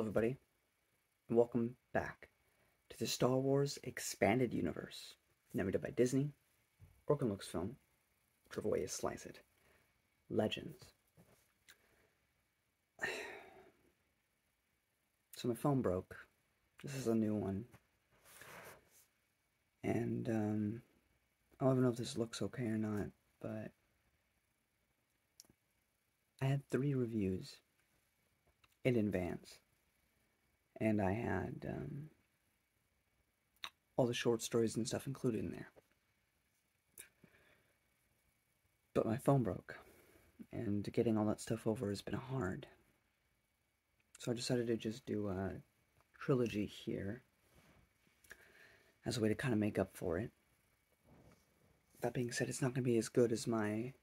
everybody, and welcome back to the Star Wars Expanded Universe, narrated by Disney, or Lucasfilm, whichever way you slice it. Legends. So my phone broke. This is a new one. And, I don't even know if this looks okay or not, but I had 3 reviews in advance. And I had, all the short stories and stuff included in there. But my phone broke, and getting all that stuff over has been hard. So I decided to just do a trilogy here as a way to kind of make up for it. That being said, it's not going to be as good as my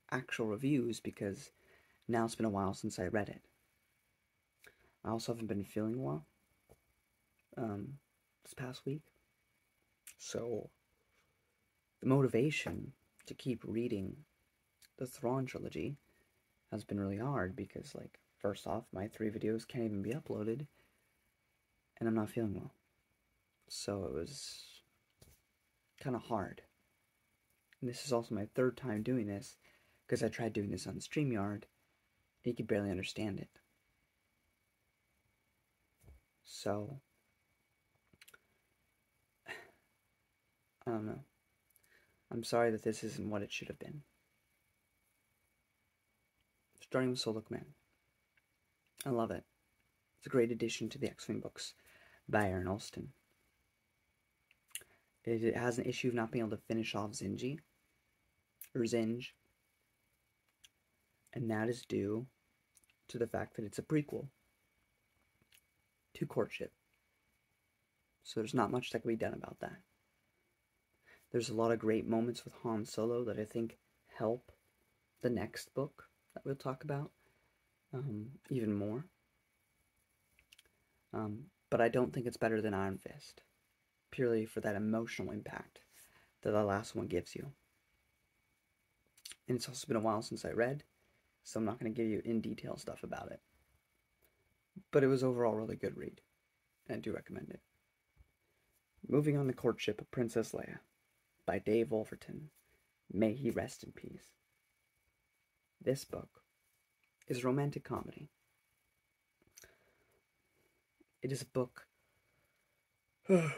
actual reviews because now it's been a while since I read it. I also haven't been feeling well this past week. So the motivation to keep reading the Thrawn trilogy has been really hard because, like, first off, my 3 videos can't even be uploaded and I'm not feeling well. So it was kind of hard. And this is also my 3rd time doing this because I tried doing this on StreamYard and you could barely understand it. So I don't know. I'm sorry that this isn't what it should have been. Starting with Solo Command. I love it. It's a great addition to the X-Wing books by Aaron Alston. It has an issue of not being able to finish off Zinj. And that is due to the fact that it's a prequel to Courtship. So there's not much that can be done about that. There's a lot of great moments with Han Solo that I think help the next book that we'll talk about even more. But I don't think it's better than Iron Fist, purely for that emotional impact that the last one gives you. And it's also been a while since I read, so I'm not going to give you in detail stuff about it. But it was overall a really good read, and I do recommend it. Moving on to Courtship of Princess Leia by Dave Wolverton. May he rest in peace. This book is a romantic comedy. It is a book about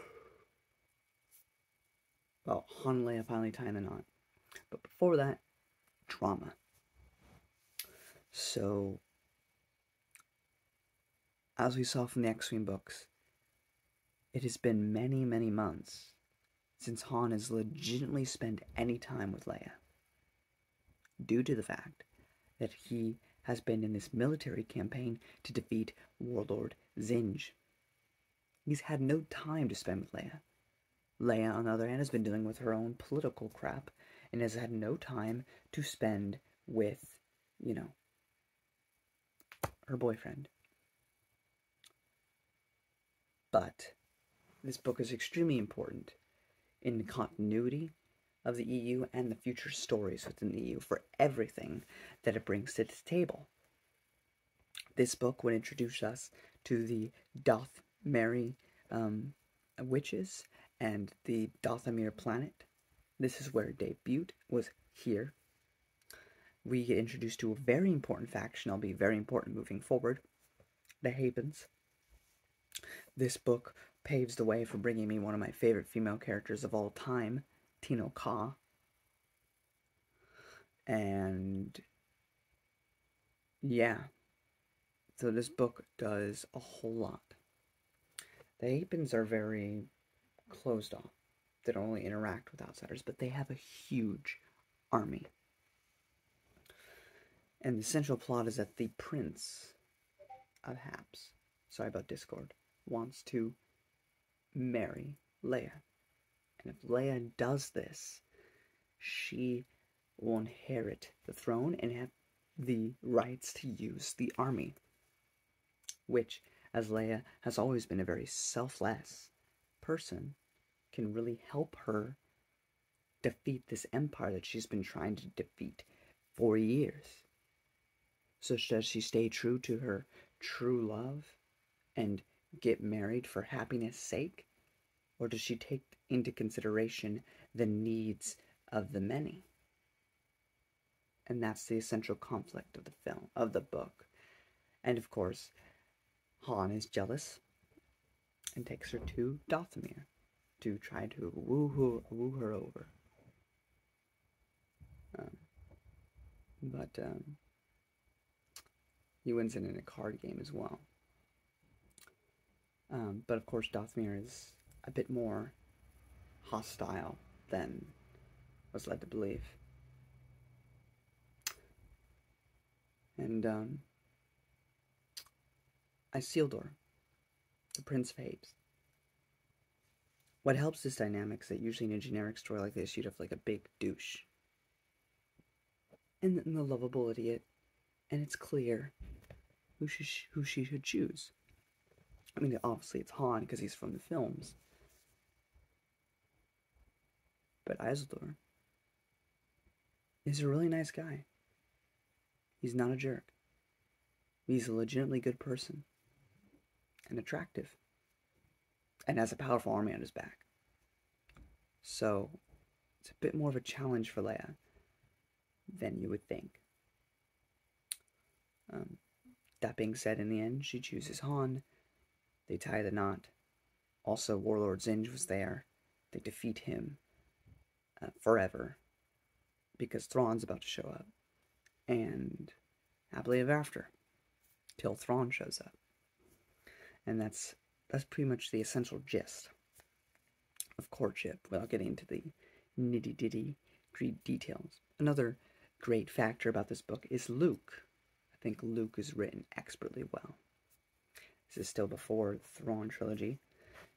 Han and Leia finally tying the knot. But before that, drama. So, as we saw from the X-Wing books, it has been many, many months since Han has legitimately spent any time with Leia, due to the fact that he has been in this military campaign to defeat Warlord Zinj. He's had no time to spend with Leia. Leia, on the other hand, has been dealing with her own political crap and has had no time to spend with, her boyfriend. But this book is extremely important in the continuity of the EU and the future stories within the EU for everything that it brings to the table. This book would introduce us to the Dathomiri witches and the Dathomir planet. This is where it debuted, was here. We get introduced to a very important faction, that'll be very important moving forward, the Habens. This book paves the way for bringing me one of my favorite female characters of all time, Tino Ka. And yeah, so this book does a whole lot. The Habens are very closed off. They don't really interact with outsiders, but they have a huge army. And the central plot is that the Prince of Haps, sorry about Discord, wants to marry Leia. And if Leia does this, she will inherit the throne and have the rights to use the army. Which, as Leia has always been a very selfless person, can really help her defeat this empire that she's been trying to defeat for years. So does she stay true to her true love and get married for happiness' sake? Or does she take into consideration the needs of the many? And that's the essential conflict of the film, of the book. And of course, Han is jealous and takes her to Dathomir to try to woo her over. Um, but he wins it in a card game as well. But of course, Dathomir is a bit more hostile than was led to believe. And Isildur, the Prince of Hades. What helps this dynamic is that usually in a generic story like this, you'd have like a big douche. And the lovable idiot. And it's clear who she should choose. I mean, obviously it's Han because he's from the films. But Isildur is a really nice guy. He's not a jerk. He's a legitimately good person. And attractive. And has a powerful army on his back. So, it's a bit more of a challenge for Leia than you would think. That being said, in the end, she chooses Han. They tie the knot. Also, Warlord Zinj was there. They defeat him forever because Thrawn's about to show up. And happily ever after, till Thrawn shows up. And that's pretty much the essential gist of courtship, without getting into the nitty-ditty details. Another great factor about this book is Luke. I think Luke is written expertly well. This is still before the Thrawn trilogy.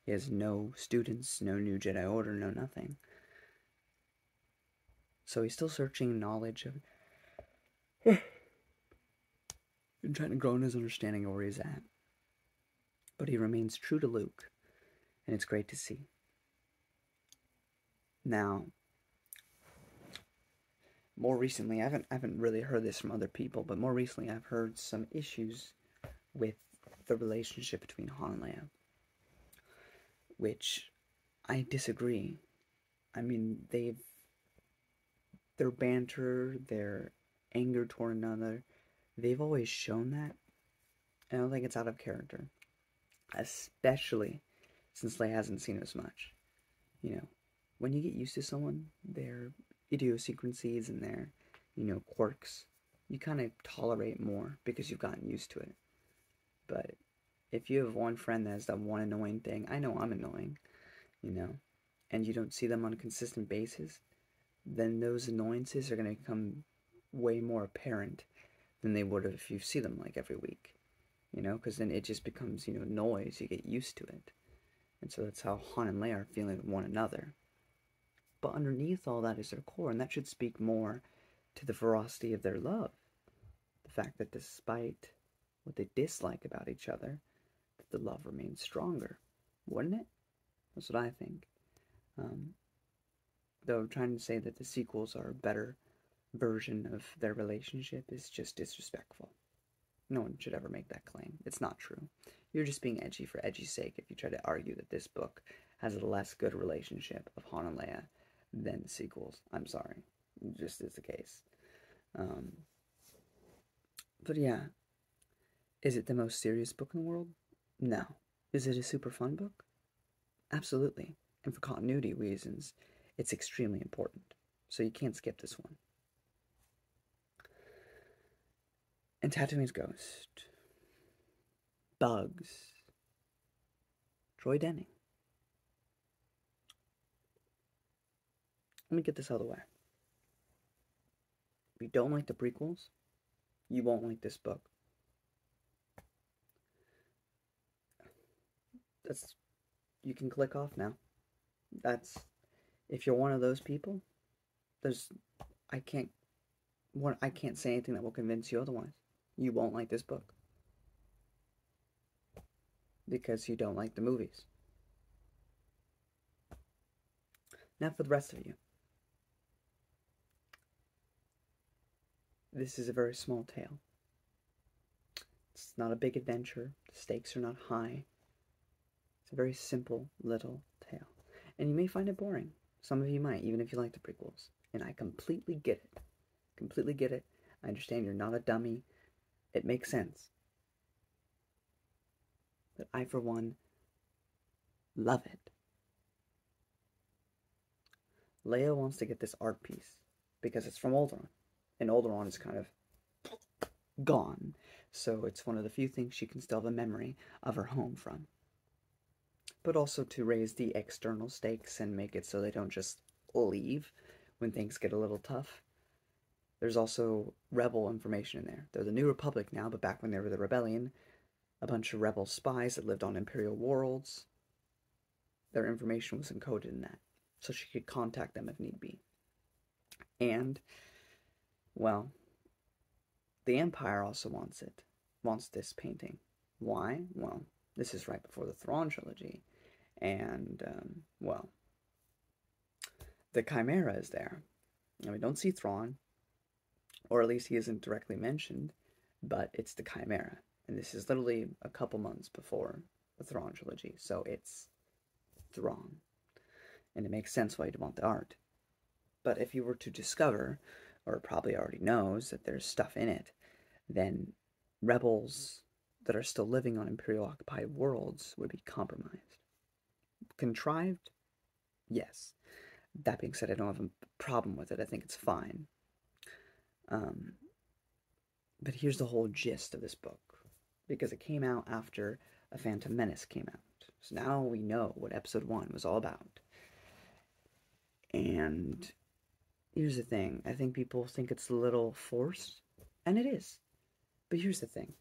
He has no students, no new Jedi Order, no nothing. So he's still searching knowledge of and trying to grow in his understanding of where he's at. But he remains true to Luke, and it's great to see. Now, more recently, I haven't really heard this from other people, but more recently I've heard some issues with the relationship between Han and Leia, which I disagree. I mean, their banter, their anger toward another, they've always shown that. I don't think it's out of character, especially since Leia hasn't seen it as much. You know, when you get used to someone, their idiosyncrasies and their, quirks, you kind of tolerate more because you've gotten used to it. But if you have one friend that has that one annoying thing, I know I'm annoying, and you don't see them on a consistent basis, then those annoyances are going to become way more apparent than they would have if you see them like every week, because then it just becomes, noise. You get used to it. And so that's how Han and Leia are feeling with one another. But underneath all that is their core, and that should speak more to the ferocity of their love. The fact that despite what they dislike about each other, that the love remains stronger. Wouldn't it? That's what I think. Though trying to say that the sequels are a better version of their relationship is just disrespectful. No one should ever make that claim. It's not true. You're just being edgy for edgy's sake if you try to argue that this book has a less good relationship of Han and Leia than the sequels. I'm sorry. It just is the case. But yeah. Is it the most serious book in the world? No. Is it a super fun book? Absolutely. And for continuity reasons, it's extremely important. So you can't skip this one. And Tatooines Ghost. Bugs. Troy Denning. Let me get this out of the way. If you don't like the prequels, you won't like this book. You can click off now. If you're one of those people, I can't say anything that will convince you otherwise. You won't like this book. Because you don't like the movies. Now for the rest of you. This is a very small tale. It's not a big adventure. The stakes are not high. It's a very simple little tale. And you may find it boring. Some of you might, even if you like the prequels. And I completely get it. Completely get it. I understand you're not a dummy. It makes sense. But I, for one, love it. Leia wants to get this art piece because it's from Alderaan. And Alderaan is kind of gone. So it's one of the few things she can still have a memory of her home from. But also to raise the external stakes and make it so they don't just leave when things get a little tough. There's also rebel information in there. They're the New Republic now, but back when they were the Rebellion, a bunch of rebel spies that lived on Imperial worlds, their information was encoded in that, so she could contact them if need be. And, well, the Empire also wants this painting. Why? Well, this is right before the Thrawn trilogy, and, well, the Chimera is there. And we don't see Thrawn, or at least he isn't directly mentioned, but it's the Chimera. And this is literally a couple months before the Thrawn trilogy, so it's Thrawn. And it makes sense why you'd want the art. But if you were to discover, or probably already knows, that there's stuff in it, then rebels that are still living on Imperial-occupied worlds would be compromised. Contrived? Yes. That being said, I don't have a problem with it. I think it's fine. But here's the whole gist of this book, because it came out after A Phantom Menace came out. So now we know what Episode 1 was all about. And here's the thing. I think people think it's a little forced, and it is. But here's the thing.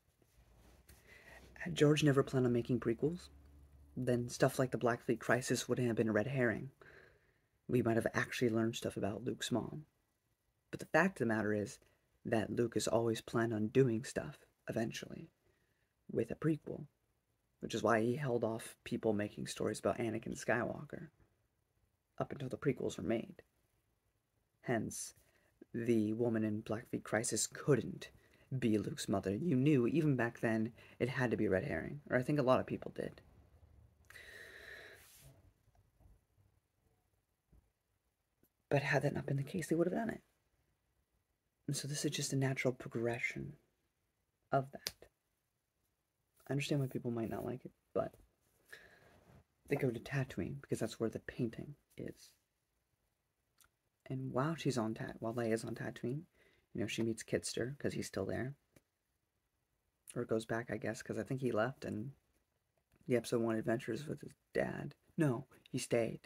Had George never planned on making prequels, then stuff like the Black Fleet Crisis wouldn't have been a red herring. We might have actually learned stuff about Luke's mom. But the fact of the matter is that Luke has always planned on doing stuff, eventually, with a prequel. Which is why he held off people making stories about Anakin Skywalker up until the prequels were made. Hence, the woman in Black Fleet Crisis couldn't be Luke's mother. You knew, even back then, it had to be a red herring. Or I think a lot of people did. But had that not been the case, they would have done it. And so this is just a natural progression of that. I understand why people might not like it, but they go to Tatooine because that's where the painting is. And while Leia's on Tatooine, she meets Kitster because he's still there. Or goes back, I guess, because I think he left and the episode 1 adventures with his dad. No, he stayed.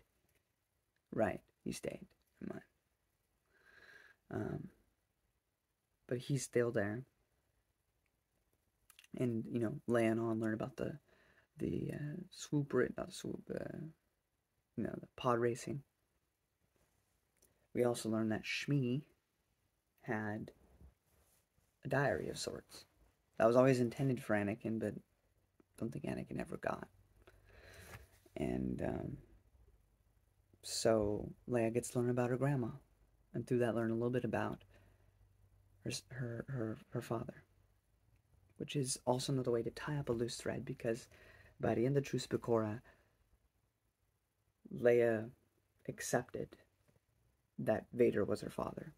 Right, he stayed. Never mind. But he's still there. And, Leia and Han learn about the pod racing. We also learn that Shmi had a diary of sorts. That was always intended for Anakin, but I don't think Anakin ever got. And so Leia gets to learn about her grandma, and through that learn a little bit about her father, which is also another way to tie up a loose thread, because by the end of Truce Bakora, Leia accepted that Vader was her father.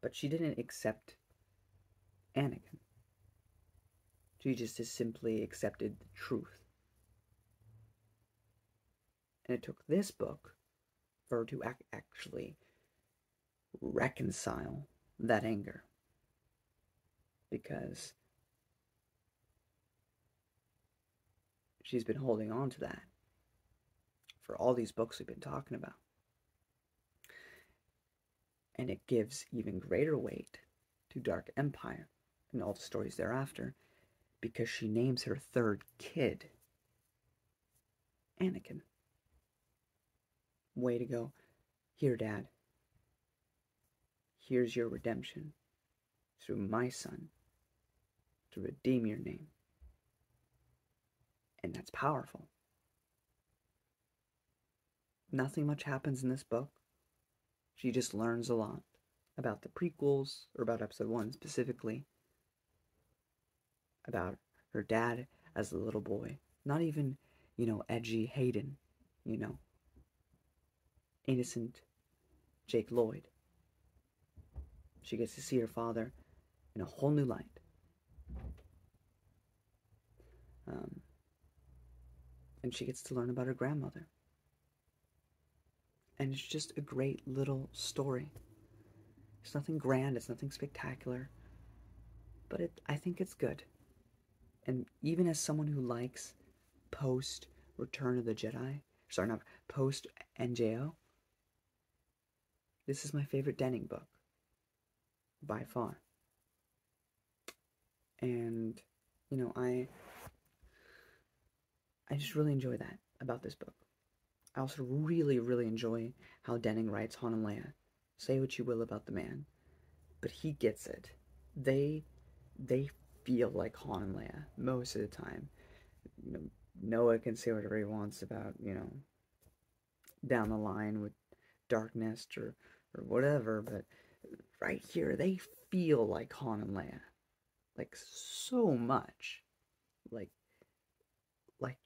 But she didn't accept Anakin. She just simply accepted the truth. And it took this book for her to actually reconcile that anger. Because she's been holding on to that for all these books we've been talking about. And it gives even greater weight to Dark Empire and all the stories thereafter, because she names her third kid Anakin. Way to go. Here, Dad. Here's your redemption through my son to redeem your name. And that's powerful. Nothing much happens in this book. She just learns a lot about the prequels, or about episode 1 specifically. about her dad as a little boy. Not even, edgy Hayden, you know, innocent Jake Lloyd. She gets to see her father in a whole new light. Um, and she gets to learn about her grandmother. And it's just a great little story. It's nothing grand, it's nothing spectacular, but I think it's good. And even as someone who likes post Return of the Jedi, sorry, not post NJO, this is my favorite Denning book by far. And I just really enjoy that about this book. I also really, really enjoy how Denning writes Han and Leia. Say what you will about the man, but he gets it. They feel like Han and Leia most of the time. Noah can say whatever he wants about, down the line with Dark Nest or whatever, but right here they feel like Han and Leia. Like so much. Like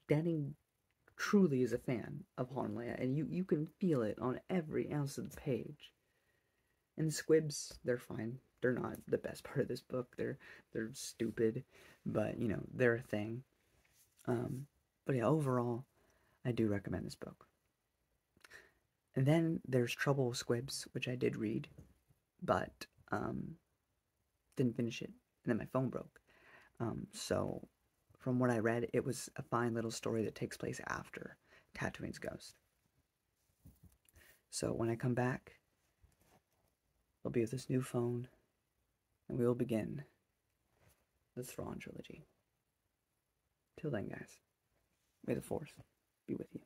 Denning truly is a fan of Han and Leia, and you can feel it on every ounce of the page. And the squibs, they're fine. They're not the best part of this book. They're stupid, but they're a thing. But yeah, overall, I do recommend this book. And then there's Trouble with Squibs, which I did read, but didn't finish it. And then my phone broke. So from what I read, it was a fine little story that takes place after Tatooines Ghost. So when I come back, I'll be with this new phone, and we will begin the Thrawn trilogy. Till then, guys, may the Force be with you.